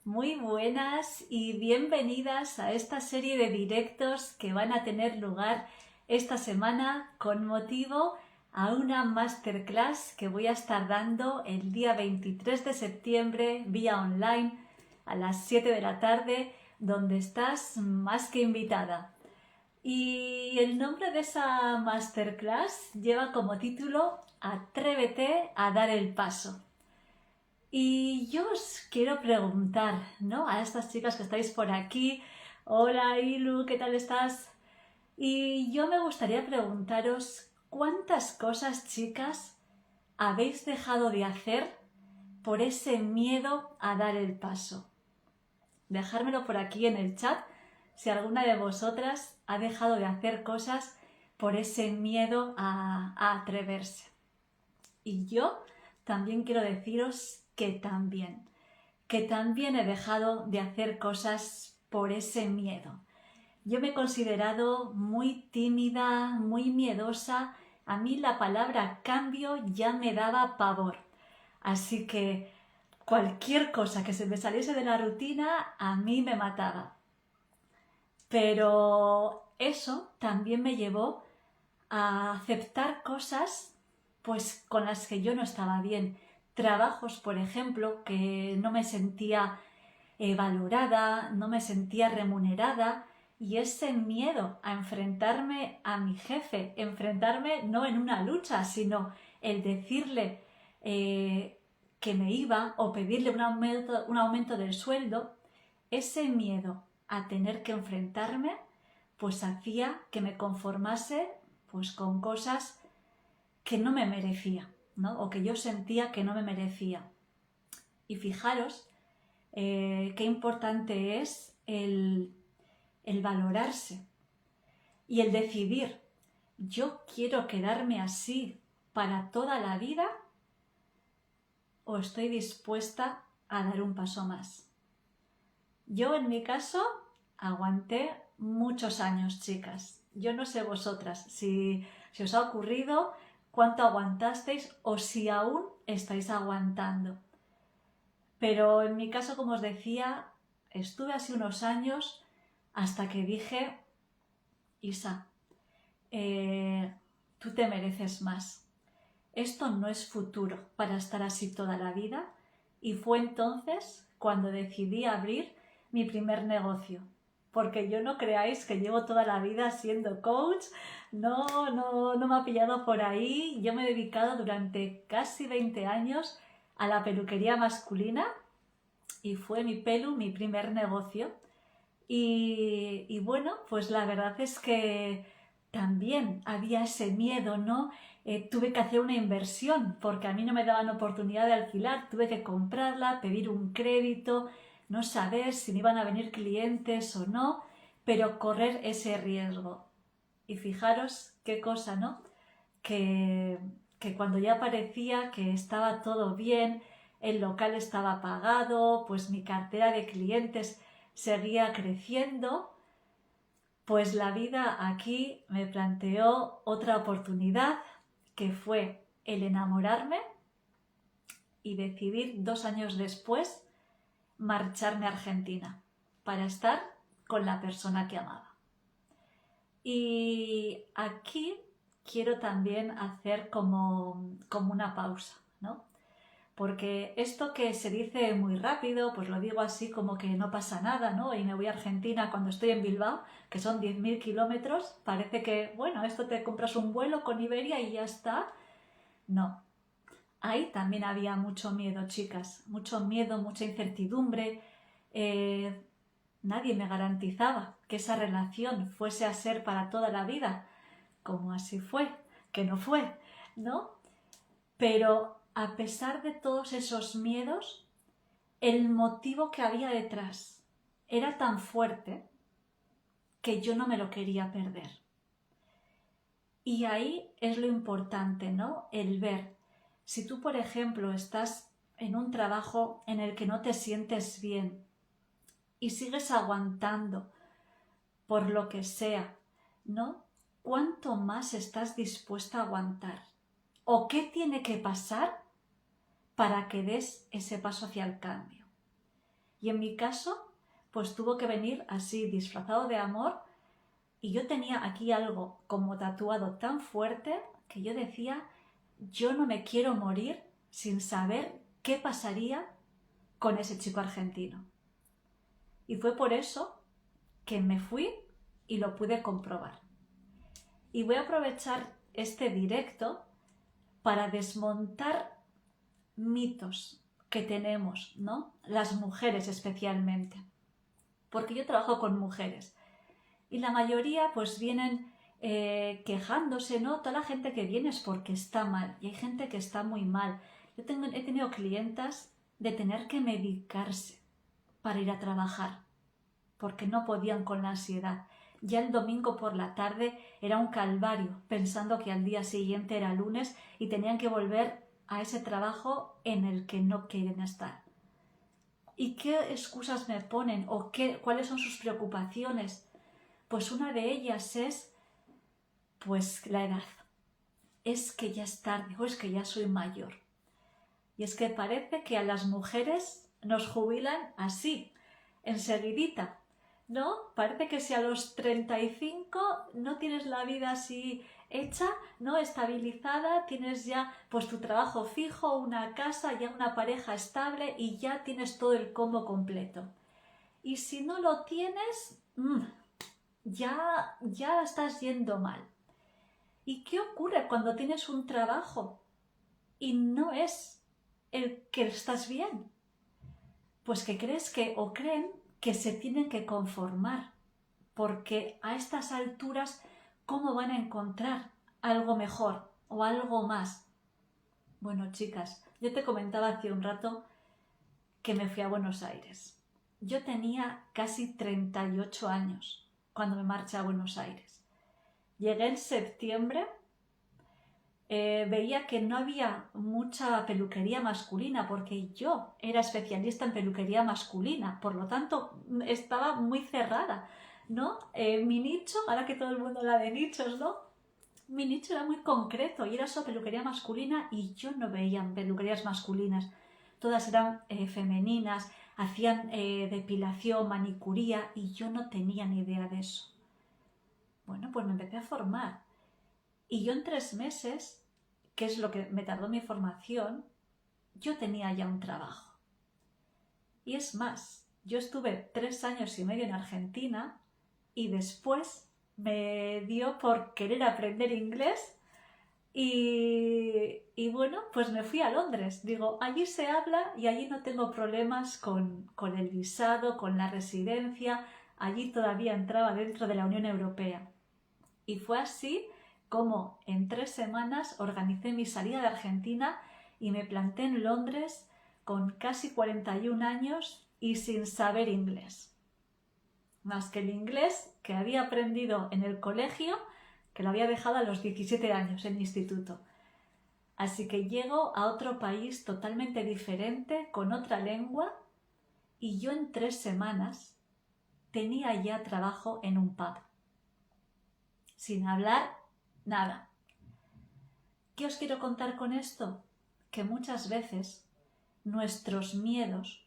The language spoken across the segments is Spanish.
Muy buenas y bienvenidas a esta serie de directos que van a tener lugar esta semana con motivo a una masterclass que voy a estar dando el día 23 de septiembre vía online a las 7 de la tarde, donde estás más que invitada. Y el nombre de esa masterclass lleva como título Atrévete a dar el paso. Y yo os quiero preguntar, ¿no? A estas chicas que estáis por aquí. Hola, Ilu, ¿qué tal estás? Y yo me gustaría preguntaros cuántas cosas, chicas, habéis dejado de hacer por ese miedo a dar el paso. Dejármelo por aquí en el chat si alguna de vosotras ha dejado de hacer cosas por ese miedo a atreverse. Y yo también quiero deciros que también he dejado de hacer cosas por ese miedo. Yo me he considerado muy tímida, muy miedosa. A mí la palabra cambio ya me daba pavor. Así que cualquier cosa que se me saliese de la rutina a mí me mataba. Pero eso también me llevó a aceptar cosas pues con las que yo no estaba bien. Trabajos, por ejemplo, que no me sentía valorada, no me sentía remunerada, y ese miedo a enfrentarme a mi jefe, enfrentarme no en una lucha, sino el decirle que me iba o pedirle un aumento del sueldo, ese miedo a tener que enfrentarme pues hacía que me conformase pues con cosas que no me merecía, ¿no? O que yo sentía que no me merecía. Y fijaros qué importante es el valorarse y el decidir, ¿yo quiero quedarme así para toda la vida o estoy dispuesta a dar un paso más? Yo en mi caso aguanté muchos años, chicas. Yo no sé vosotras si os ha ocurrido, cuánto aguantasteis o si aún estáis aguantando. Pero en mi caso, como os decía, estuve así unos años hasta que dije, Isa, tú te mereces más. Esto no es futuro para estar así toda la vida. Y fue entonces cuando decidí abrir mi primer negocio. Porque yo no creáis que llevo toda la vida siendo coach, no me ha pillado por ahí. Yo me he dedicado durante casi 20 años a la peluquería masculina y fue mi pelu mi primer negocio. Y bueno, pues la verdad es que también había ese miedo, ¿no? Tuve que hacer una inversión porque a mí no me daban oportunidad de alquilar, tuve que comprarla, pedir un crédito, no saber si me iban a venir clientes o no, pero correr ese riesgo. Y fijaros qué cosa, ¿no? Que, que cuando ya parecía que estaba todo bien, el local estaba pagado, pues mi cartera de clientes seguía creciendo, pues la vida aquí me planteó otra oportunidad que fue el enamorarme y decidir 2 años después marcharme a Argentina para estar con la persona que amaba. Y aquí quiero también hacer como una pausa, ¿no? Porque esto que se dice muy rápido, pues lo digo así como que no pasa nada, ¿no? Y me voy a Argentina cuando estoy en Bilbao, que son 10.000 kilómetros, parece que, bueno, esto te compras un vuelo con Iberia y ya está. No, ahí también había mucho miedo, chicas, mucho miedo, mucha incertidumbre. Eh, Nadie me garantizaba que esa relación fuese a ser para toda la vida, como así fue, que no fue, ¿no? Pero a pesar de todos esos miedos, el motivo que había detrás era tan fuerte que yo no me lo quería perder. Y ahí es lo importante, ¿no? El ver. Si tú, por ejemplo, estás en un trabajo en el que no te sientes bien y sigues aguantando por lo que sea, ¿no? ¿Cuánto más estás dispuesta a aguantar? ¿O qué tiene que pasar para que des ese paso hacia el cambio? Y en mi caso, pues tuvo que venir así, disfrazado de amor, y yo tenía aquí algo como tatuado tan fuerte que yo decía, yo no me quiero morir sin saber qué pasaría con ese chico argentino. Y fue por eso que me fui y lo pude comprobar. Y voy a aprovechar este directo para desmontar mitos que tenemos, ¿no? Las mujeres especialmente. Porque yo trabajo con mujeres y la mayoría pues vienen quejándose, ¿no? Toda la gente que viene es porque está mal y hay gente que está muy mal. He tenido clientas de tener que medicarse para ir a trabajar porque no podían con la ansiedad. Ya el domingo por la tarde era un calvario, pensando que al día siguiente era lunes y tenían que volver a ese trabajo en el que no quieren estar. ¿Y qué excusas me ponen o cuáles son sus preocupaciones? Pues una de ellas es, pues la edad. Es que ya es tarde o es que ya soy mayor. Y es que parece que a las mujeres nos jubilan así, enseguidita, ¿no? Parece que si a los 35 no tienes la vida así hecha, ¿no? Estabilizada, tienes ya pues tu trabajo fijo, una casa, ya una pareja estable y ya tienes todo el combo completo. Y si no lo tienes, ya estás yendo mal. ¿Y qué ocurre cuando tienes un trabajo y no es el que estás bien? Pues que creen que se tienen que conformar, porque a estas alturas, ¿cómo van a encontrar algo mejor o algo más? Bueno, chicas, yo te comentaba hace un rato que me fui a Buenos Aires. Yo tenía casi 38 años cuando me marché a Buenos Aires. Llegué en septiembre. Veía que no había mucha peluquería masculina porque yo era especialista en peluquería masculina, por lo tanto estaba muy cerrada, ¿no? Mi nicho, ahora que todo el mundo habla de nichos, ¿no? Mi nicho era muy concreto y era solo peluquería masculina y yo no veía peluquerías masculinas. Todas eran femeninas, hacían depilación, manicuría y yo no tenía ni idea de eso. Bueno, pues me empecé a formar y yo en 3 meses, que es lo que me tardó mi formación, yo tenía ya un trabajo. Y es más, yo estuve 3 años y medio en Argentina y después me dio por querer aprender inglés y bueno, pues me fui a Londres. Digo, allí se habla y allí no tengo problemas con el visado, con la residencia. Allí todavía entraba dentro de la Unión Europea. Y fue así como en 3 semanas organicé mi salida de Argentina y me planté en Londres con casi 41 años y sin saber inglés. Más que el inglés que había aprendido en el colegio, que lo había dejado a los 17 años en el instituto. Así que llego a otro país totalmente diferente, con otra lengua, y yo en 3 semanas tenía ya trabajo en un pub. Sin hablar nada. ¿Qué os quiero contar con esto? Que muchas veces nuestros miedos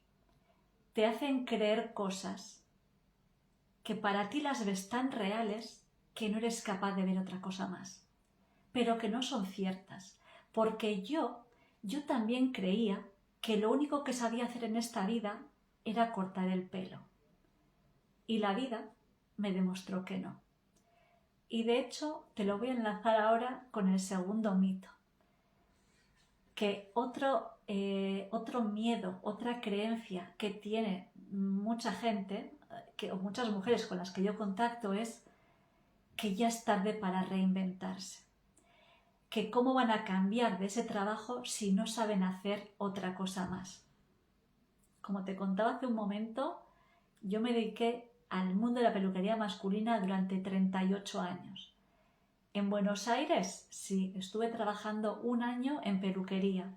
te hacen creer cosas que para ti las ves tan reales que no eres capaz de ver otra cosa más, pero que no son ciertas, porque yo también creía que lo único que sabía hacer en esta vida era cortar el pelo. Y la vida me demostró que no. Y de hecho te lo voy a enlazar ahora con el segundo mito. Que otro miedo, otra creencia que tiene mucha gente, o muchas mujeres con las que yo contacto, es que ya es tarde para reinventarse. Que cómo van a cambiar de ese trabajo si no saben hacer otra cosa más. Como te contaba hace un momento, yo me dediqué al mundo de la peluquería masculina durante 38 años. En Buenos Aires, sí, estuve trabajando 1 año en peluquería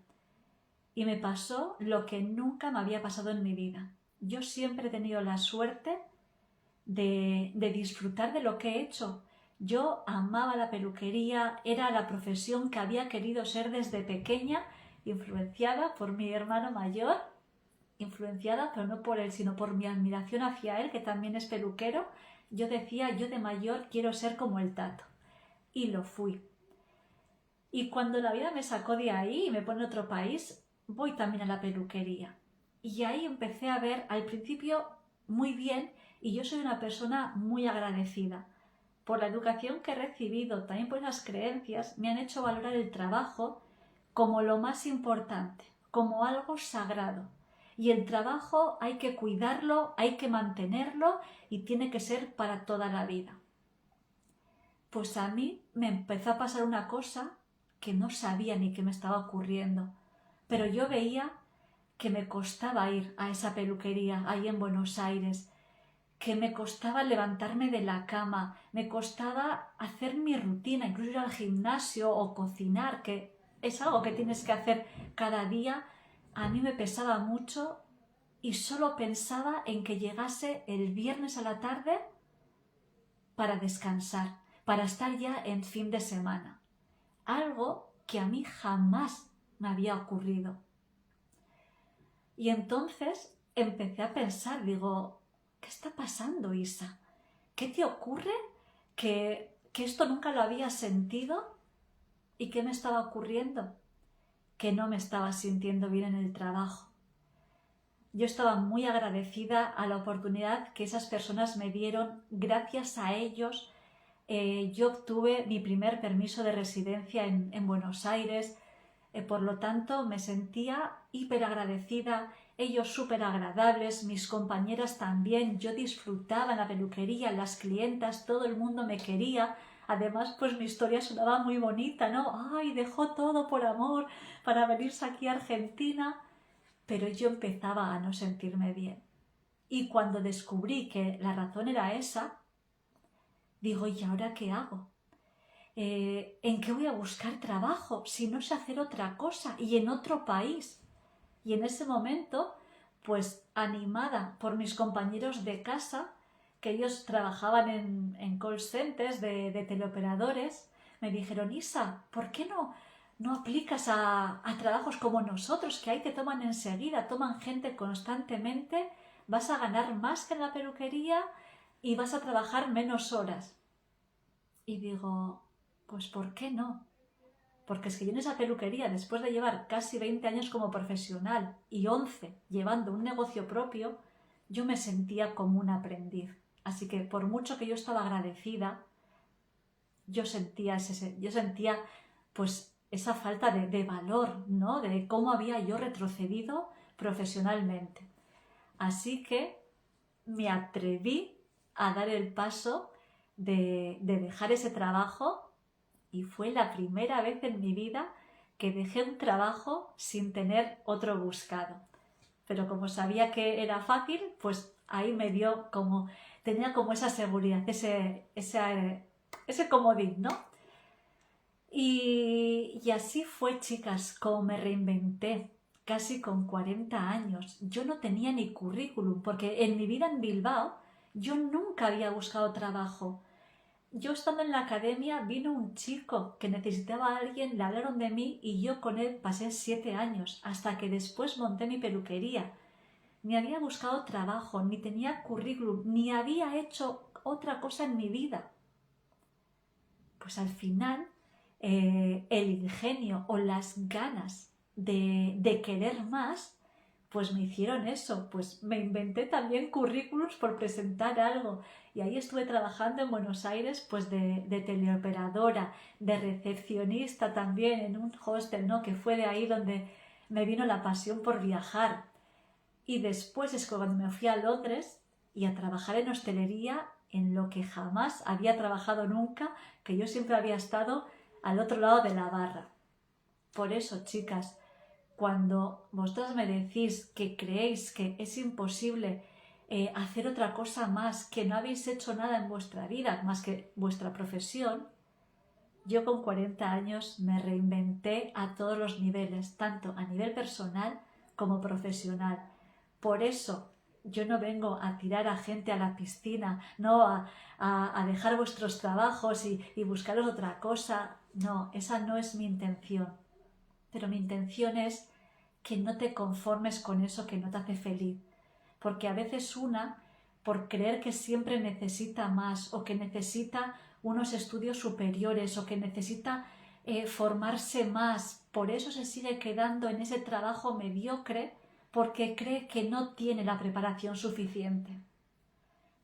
y me pasó lo que nunca me había pasado en mi vida. Yo siempre he tenido la suerte de disfrutar de lo que he hecho. Yo amaba la peluquería, era la profesión que había querido ser desde pequeña, influenciada por mi hermano mayor. influenciada, pero no por él, sino por mi admiración hacia él, que también es peluquero, yo decía, yo de mayor quiero ser como el Tato. Y lo fui. Y cuando la vida me sacó de ahí y me pone en otro país, voy también a la peluquería. Y ahí empecé a ver al principio muy bien, y yo soy una persona muy agradecida. Por la educación que he recibido, también por las creencias, me han hecho valorar el trabajo como lo más importante, como algo sagrado. Y el trabajo hay que cuidarlo, hay que mantenerlo y tiene que ser para toda la vida. Pues a mí me empezó a pasar una cosa que no sabía ni qué me estaba ocurriendo, pero yo veía que me costaba ir a esa peluquería ahí en Buenos Aires, que me costaba levantarme de la cama, me costaba hacer mi rutina, incluso ir al gimnasio o cocinar, que es algo que tienes que hacer cada día. A mí me pesaba mucho y solo pensaba en que llegase el viernes a la tarde para descansar, para estar ya en fin de semana. Algo que a mí jamás me había ocurrido. Y entonces empecé a pensar, digo, ¿qué está pasando, Isa? ¿Qué te ocurre? ¿Que esto nunca lo había sentido? ¿Y qué me estaba ocurriendo? Que no me estaba sintiendo bien en el trabajo. Yo estaba muy agradecida a la oportunidad que esas personas me dieron. Gracias a ellos yo obtuve mi primer permiso de residencia en Buenos Aires. Por lo tanto, me sentía hiper agradecida, ellos súper agradables, mis compañeras también, yo disfrutaba en la peluquería, las clientas, todo el mundo me quería. Además, pues mi historia sonaba muy bonita, ¿no? ¡Ay, dejó todo por amor para venirse aquí a Argentina! Pero yo empezaba a no sentirme bien. Y cuando descubrí que la razón era esa, digo, ¿y ahora qué hago? ¿En qué voy a buscar trabajo si no sé hacer otra cosa y en otro país? Y en ese momento, pues animada por mis compañeros de casa, que ellos trabajaban en call centers de teleoperadores, me dijeron, Isa, ¿por qué no aplicas a trabajos como nosotros, que ahí te toman enseguida, toman gente constantemente, vas a ganar más que en la peluquería y vas a trabajar menos horas? Y digo, pues ¿por qué no? Porque es que yo en esa peluquería, después de llevar casi 20 años como profesional y 11 llevando un negocio propio, yo me sentía como un aprendiz. Así que por mucho que yo estaba agradecida, yo sentía pues esa falta de valor, ¿no? De cómo había yo retrocedido profesionalmente. Así que me atreví a dar el paso de dejar ese trabajo. Y fue la primera vez en mi vida que dejé un trabajo sin tener otro buscado. Pero como sabía que era fácil, pues ahí tenía como esa seguridad, ese comodín, ¿no? Y así fue, chicas, como me reinventé, casi con 40 años. Yo no tenía ni currículum, porque en mi vida en Bilbao yo nunca había buscado trabajo. Yo estando en la academia vino un chico que necesitaba a alguien, le hablaron de mí y yo con él pasé 7 años, hasta que después monté mi peluquería. Ni había buscado trabajo, ni tenía currículum, ni había hecho otra cosa en mi vida. Pues al final el ingenio o las ganas de querer más pues me hicieron eso, pues me inventé también currículums por presentar algo y ahí estuve trabajando en Buenos Aires pues de teleoperadora, de recepcionista también en un hostel, ¿no? Que fue de ahí donde me vino la pasión por viajar. Y después es cuando me fui a Londres y a trabajar en hostelería en lo que jamás había trabajado nunca, que yo siempre había estado al otro lado de la barra. Por eso, chicas, cuando vosotras me decís que creéis que es imposible hacer otra cosa más, que no habéis hecho nada en vuestra vida más que vuestra profesión, yo con 40 años me reinventé a todos los niveles, tanto a nivel personal como profesional. Por eso yo no vengo a tirar a gente a la piscina, no a dejar vuestros trabajos y buscaros otra cosa. No, esa no es mi intención. Pero mi intención es que no te conformes con eso que no te hace feliz. Porque a veces por creer que siempre necesita más o que necesita unos estudios superiores o que necesita formarse más, por eso se sigue quedando en ese trabajo mediocre porque cree que no tiene la preparación suficiente.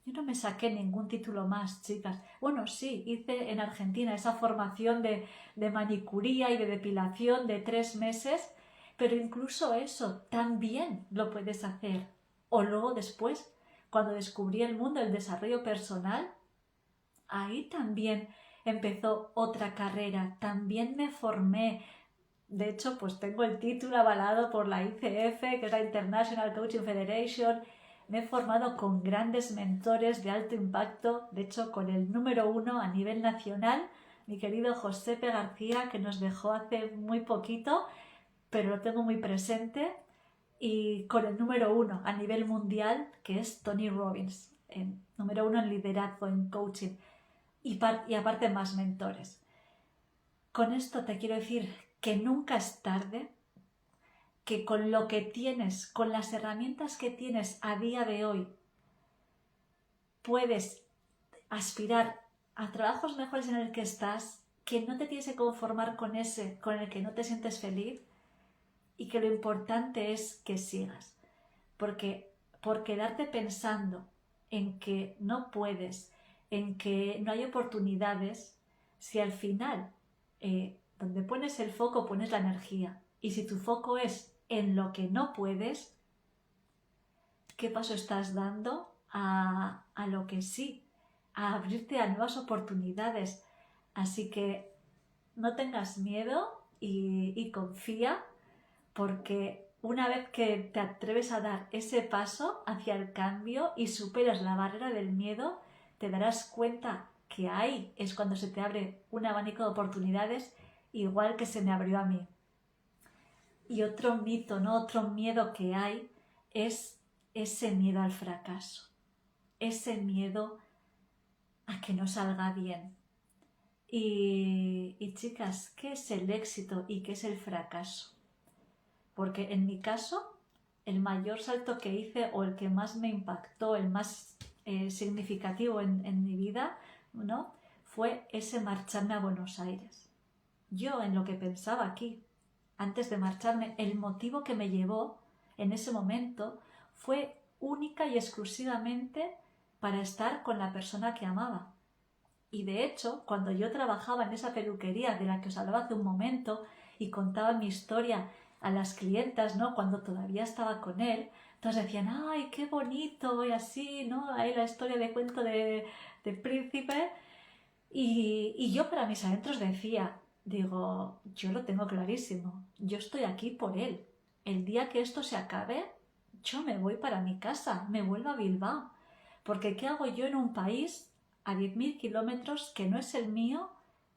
Yo no me saqué ningún título más, chicas. Bueno, sí, hice en Argentina esa formación de manicuría y de depilación de 3 meses, pero incluso eso también lo puedes hacer. O luego después, cuando descubrí el mundo del desarrollo personal, ahí también empezó otra carrera, también me formé. De hecho, pues tengo el título avalado por la ICF, que es la International Coaching Federation. Me he formado con grandes mentores de alto impacto, de hecho con el número 1 a nivel nacional, mi querido Josepe García, que nos dejó hace muy poquito, pero lo tengo muy presente, y con el número 1 a nivel mundial, que es Tony Robbins, número 1 en liderazgo, en coaching, y aparte más mentores. Con esto te quiero decir que nunca es tarde, que con lo que tienes, con las herramientas que tienes a día de hoy, puedes aspirar a trabajos mejores en el que estás, que no te tienes que conformar con ese con el que no te sientes feliz y que lo importante es que sigas. Porque por quedarte pensando en que no puedes, en que no hay oportunidades, si al final donde pones el foco pones la energía, y si tu foco es en lo que no puedes, ¿qué paso estás dando a lo que sí? A abrirte a nuevas oportunidades. Así que no tengas miedo y confía, porque una vez que te atreves a dar ese paso hacia el cambio y superas la barrera del miedo, te darás cuenta que ahí es cuando se te abre un abanico de oportunidades, igual que se me abrió a mí. Y otro mito, ¿no? Otro miedo que hay es ese miedo al fracaso, ese miedo a que no salga bien. Y chicas, ¿qué es el éxito y qué es el fracaso? Porque en mi caso, el mayor salto que hice o el que más me impactó, el más significativo en mi vida, ¿no? Fue ese marcharme a Buenos Aires. Yo en lo que pensaba aquí, antes de marcharme, el motivo que me llevó en ese momento fue única y exclusivamente para estar con la persona que amaba. Y de hecho, cuando yo trabajaba en esa peluquería de la que os hablaba hace un momento y contaba mi historia a las clientas, ¿no? Cuando todavía estaba con él, todas decían, ¡ay, qué bonito! Y así, ¿no? Ahí la historia de cuento de príncipe. Y yo para mis adentros decía, digo, yo lo tengo clarísimo, yo estoy aquí por él. El día que esto se acabe, yo me voy para mi casa, me vuelvo a Bilbao. Porque ¿qué hago yo en un país a 10.000 kilómetros que no es el mío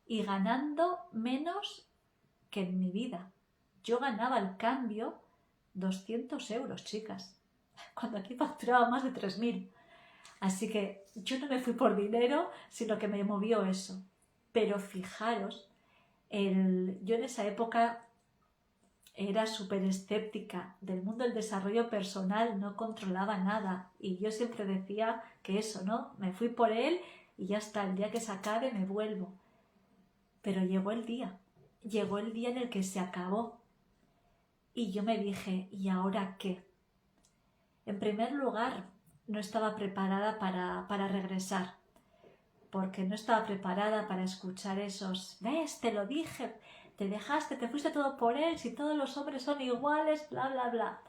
y ganando menos que en mi vida? Yo ganaba al cambio 200 euros, chicas, cuando aquí facturaba más de 3.000. Así que yo no me fui por dinero, sino que me movió eso. Pero fijaros, yo en esa época era súper escéptica del mundo del desarrollo personal, no controlaba nada. Y yo siempre decía que eso, ¿no? Me fui por él y ya está, el día que se acabe me vuelvo. Pero llegó el día en el que se acabó. Y yo me dije, ¿y ahora qué? En primer lugar, no estaba preparada para regresar, porque no estaba preparada para escuchar esos, ¿ves? Te lo dije, te dejaste, te fuiste todo por él, si todos los hombres son iguales, bla, bla, bla.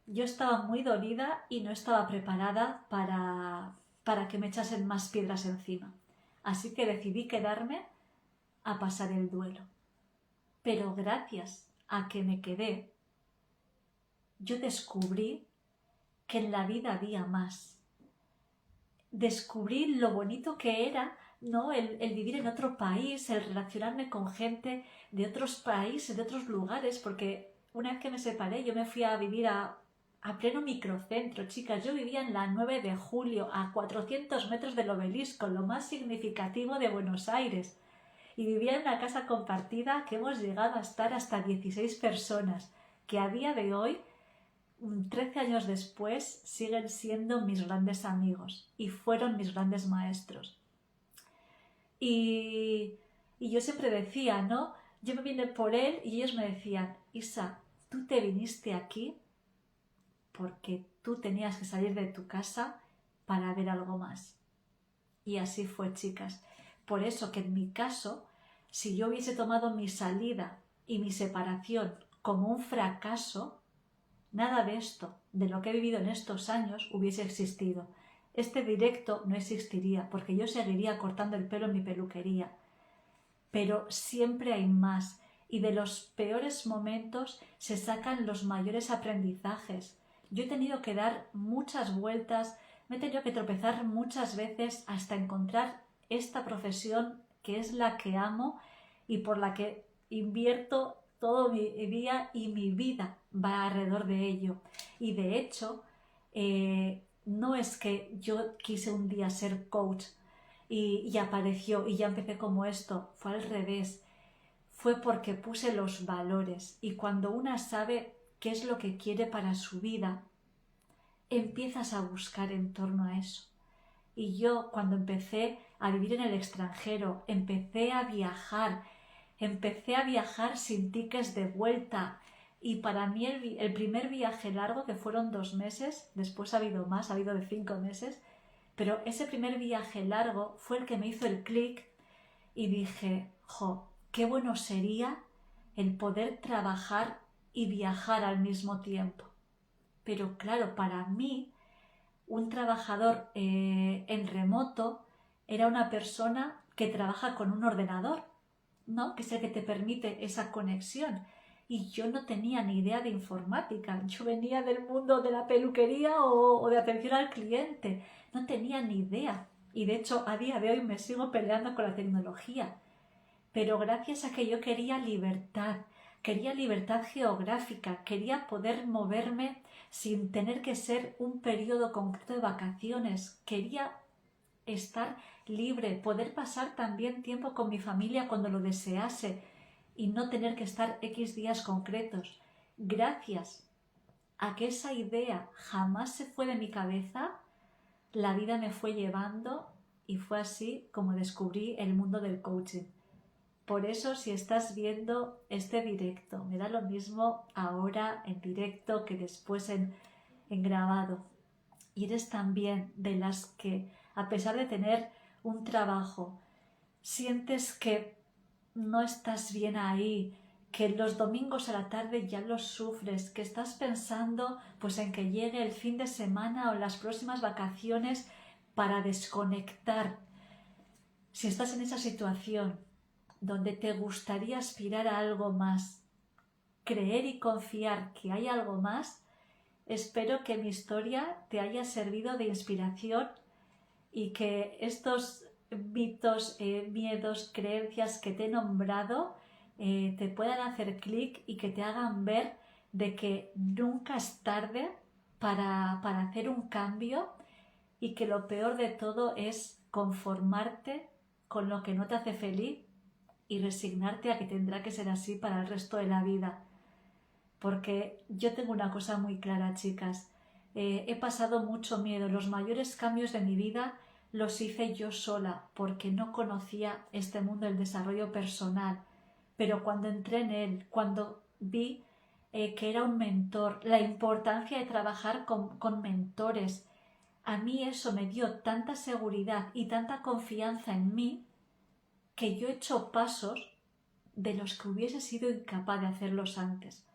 Yo estaba muy dolida y no estaba preparada para que me echasen más piedras encima. Así que decidí quedarme a pasar el duelo. Pero gracias a que me quedé, yo descubrí que en la vida había más. Descubrí lo bonito que era, ¿no? El vivir en otro país, el relacionarme con gente de otros países, de otros lugares, porque una vez que me separé yo me fui a vivir a pleno microcentro, chicas. Yo vivía en la 9 de Julio, a 400 metros del Obelisco, lo más significativo de Buenos Aires. Y vivía en una casa compartida que hemos llegado a estar hasta 16 personas. que a día de hoy, 13 años después, siguen siendo mis grandes amigos y fueron mis grandes maestros. Y yo siempre decía, ¿no? Yo me vine por él y ellos me decían, Isa, tú te viniste aquí porque tú tenías que salir de tu casa para ver algo más. Y así fue, chicas. Por eso que en mi caso, si yo hubiese tomado mi salida y mi separación como un fracaso, nada de esto, de lo que he vivido en estos años, hubiese existido. Este directo no existiría porque yo seguiría cortando el pelo en mi peluquería. Pero siempre hay más y de los peores momentos se sacan los mayores aprendizajes. Yo he tenido que dar muchas vueltas, me he tenido que tropezar muchas veces hasta encontrar esta profesión que es la que amo y por la que invierto todo mi día y mi vida va alrededor de ello. Y de hecho, no es que yo quise un día ser coach y apareció y ya empecé como esto, fue al revés. Fue porque puse los valores y cuando una sabe qué es lo que quiere para su vida, empiezas a buscar en torno a eso. Y yo cuando empecé a vivir en el extranjero, empecé a viajar sin tickets de vuelta y para mí el primer viaje largo, que fueron 2 meses, después ha habido más, ha habido de 5 meses, pero ese primer viaje largo fue el que me hizo el clic y dije, qué bueno sería el poder trabajar y viajar al mismo tiempo. Pero claro, para mí, un trabajador en remoto era una persona que trabaja con un ordenador, ¿no? Que es el que te permite esa conexión. Y yo no tenía ni idea de informática. Yo venía del mundo de la peluquería o de atención al cliente. No tenía ni idea. Y de hecho, a día de hoy me sigo peleando con la tecnología. Pero gracias a que yo quería libertad geográfica, quería poder moverme sin tener que ser un periodo concreto de vacaciones, quería estar libre, poder pasar también tiempo con mi familia cuando lo desease y no tener que estar X días concretos. Gracias a que esa idea jamás se fue de mi cabeza, la vida me fue llevando y fue así como descubrí el mundo del coaching. Por eso, si estás viendo este directo, me da lo mismo ahora en directo que después en grabado. Y eres también de las que, a pesar de tener un trabajo, sientes que no estás bien ahí, que los domingos a la tarde ya los sufres, que estás pensando pues en que llegue el fin de semana o las próximas vacaciones para desconectar. Si estás en esa situación donde te gustaría aspirar a algo más, creer y confiar que hay algo más, espero que mi historia te haya servido de inspiración y que estos mitos, miedos, creencias que te he nombrado te puedan hacer clic y que te hagan ver de que nunca es tarde para hacer un cambio y que lo peor de todo es conformarte con lo que no te hace feliz y resignarte a que tendrá que ser así para el resto de la vida. Porque yo tengo una cosa muy clara, chicas. He pasado mucho miedo. Los mayores cambios de mi vida los hice yo sola porque no conocía este mundo del desarrollo personal. Pero cuando entré en él, cuando vi que era un mentor, la importancia de trabajar con mentores, a mí eso me dio tanta seguridad y tanta confianza en mí que yo he hecho pasos de los que hubiese sido incapaz de hacerlos antes.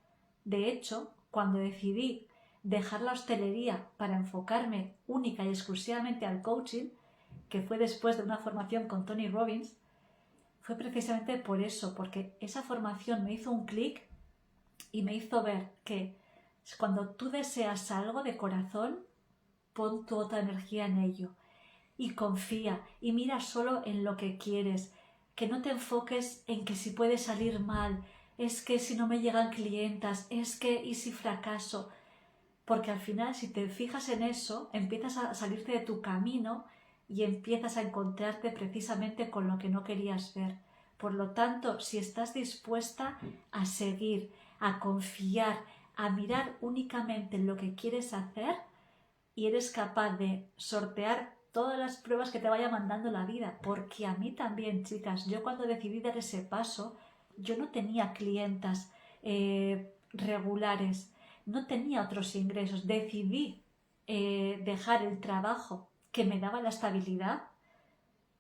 De hecho, cuando decidí dejar la hostelería para enfocarme única y exclusivamente al coaching, que fue después de una formación con Tony Robbins, fue precisamente por eso, porque esa formación me hizo un clic y me hizo ver que cuando tú deseas algo de corazón, pon toda energía en ello y confía y mira solo en lo que quieres, que no te enfoques en que si puede salir mal, es que si no me llegan clientas, es que y si fracaso, porque al final si te fijas en eso, empiezas a salirte de tu camino y empiezas a encontrarte precisamente con lo que no querías ver. Por lo tanto, si estás dispuesta a seguir, a confiar, a mirar únicamente lo que quieres hacer y eres capaz de sortear todas las pruebas que te vaya mandando la vida. Porque a mí también, chicas, yo cuando decidí dar ese paso, yo no tenía clientas regulares, no tenía otros ingresos. Decidí dejar el trabajo que me daba la estabilidad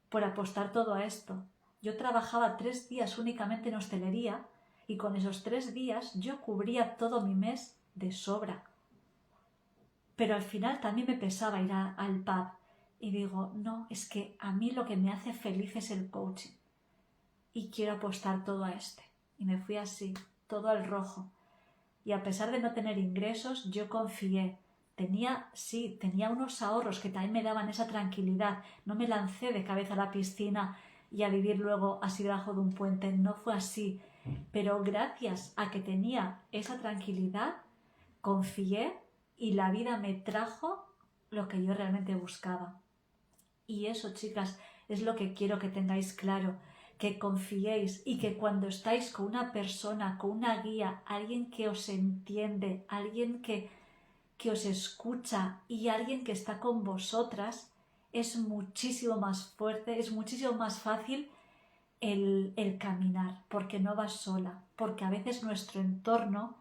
por apostar todo a esto. Yo trabajaba 3 días únicamente en hostelería y con esos 3 días yo cubría todo mi mes de sobra. Pero al final también me pesaba ir al pub y digo, no, es que a mí lo que me hace feliz es el coaching y quiero apostar todo a este. Y me fui así, todo al rojo. Y a pesar de no tener ingresos, yo confié. Tenía unos ahorros que también me daban esa tranquilidad. No me lancé de cabeza a la piscina y a vivir luego así debajo de un puente. No fue así. Pero gracias a que tenía esa tranquilidad, confié y la vida me trajo lo que yo realmente buscaba. Y eso, chicas, es lo que quiero que tengáis claro, que confiéis y que cuando estáis con una persona, con una guía, alguien que os entiende, alguien que os escucha y alguien que está con vosotras, es muchísimo más fuerte, es muchísimo más fácil el caminar, porque no vas sola, porque a veces nuestro entorno,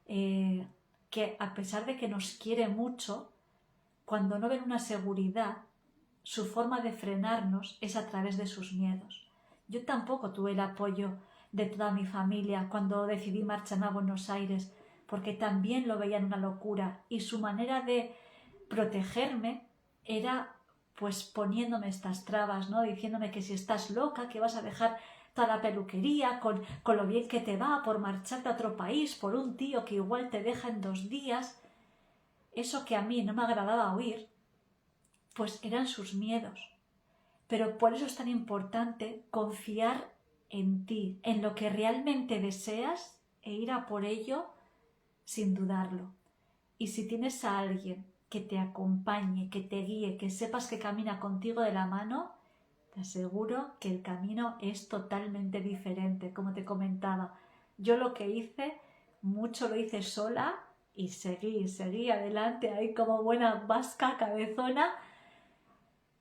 que a pesar de que nos quiere mucho, cuando no ven una seguridad, su forma de frenarnos es a través de sus miedos. Yo tampoco tuve el apoyo de toda mi familia cuando decidí marcharme a Buenos Aires, porque también lo veían una locura y su manera de protegerme era pues poniéndome estas trabas, ¿no? Diciéndome que si estás loca, que vas a dejar toda la peluquería con lo bien que te va por marcharte a otro país por un tío que igual te deja en 2 días. Eso que a mí no me agradaba oír, pues eran sus miedos. Pero por eso es tan importante confiar en ti, en lo que realmente deseas e ir a por ello sin dudarlo. Y si tienes a alguien que te acompañe, que te guíe, que sepas que camina contigo de la mano, te aseguro que el camino es totalmente diferente. Como te comentaba, yo lo que hice, mucho lo hice sola y seguí adelante ahí como buena vasca cabezona.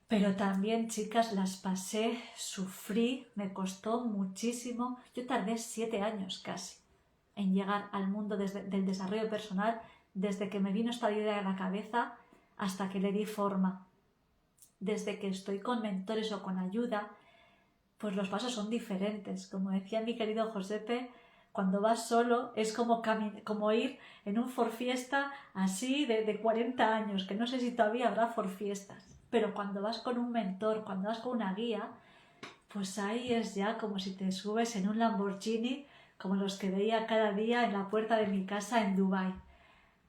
Pero también, chicas, las pasé, sufrí, me costó muchísimo. Yo tardé 7 años casi en llegar al mundo del desarrollo personal, desde que me vino esta idea a la cabeza hasta que le di forma. Desde que estoy con mentores o con ayuda, pues los pasos son diferentes. Como decía mi querido Josepe, cuando vas solo es como ir en un Forfiesta así de 40 años, que no sé si todavía habrá Forfiestas. Pero cuando vas con un mentor, cuando vas con una guía, pues ahí es ya como si te subes en un Lamborghini, como los que veía cada día en la puerta de mi casa en Dubái.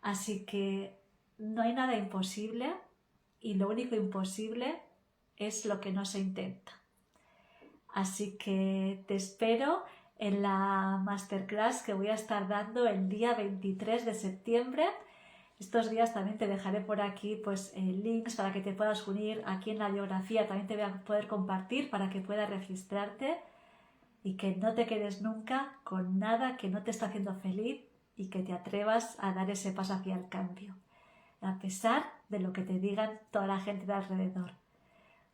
Así que no hay nada imposible y lo único imposible es lo que no se intenta. Así que te espero en la masterclass que voy a estar dando el día 23 de septiembre. Estos días también te dejaré por aquí pues links para que te puedas unir. Aquí en la biografía también te voy a poder compartir para que puedas registrarte y que no te quedes nunca con nada que no te está haciendo feliz y que te atrevas a dar ese paso hacia el cambio, a pesar de lo que te digan toda la gente de alrededor.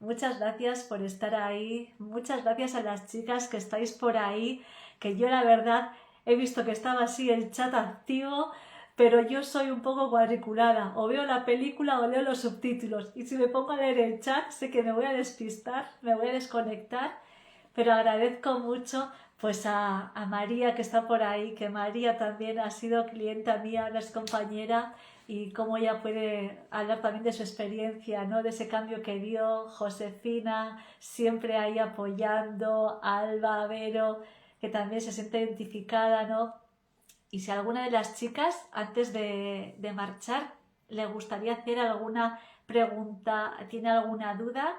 Muchas gracias por estar ahí, muchas gracias a las chicas que estáis por ahí, que yo la verdad he visto que estaba así el chat activo, pero yo soy un poco cuadriculada, o veo la película o leo los subtítulos, y si me pongo a leer el chat sé que me voy a despistar, me voy a desconectar, pero agradezco mucho pues a María que está por ahí, que María también ha sido clienta mía, ahora es compañera, y cómo ella puede hablar también de su experiencia, ¿no? De ese cambio que dio. Josefina, siempre ahí apoyando, Alba, Vero, que también se siente identificada, ¿no? Y si alguna de las chicas, antes de marchar, le gustaría hacer alguna pregunta, tiene alguna duda,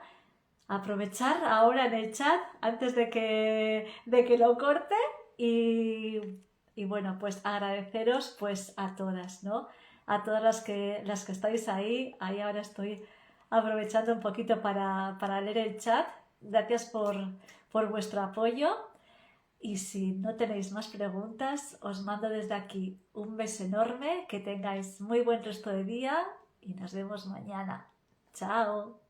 aprovechar ahora en el chat antes de que lo corte y bueno, pues agradeceros pues a todas, ¿no? A todas las que estáis ahí ahora estoy aprovechando un poquito para leer el chat. Gracias por vuestro apoyo Y si no tenéis más preguntas, os mando desde aquí un beso enorme, que tengáis muy buen resto de día y nos vemos mañana. ¡Chao!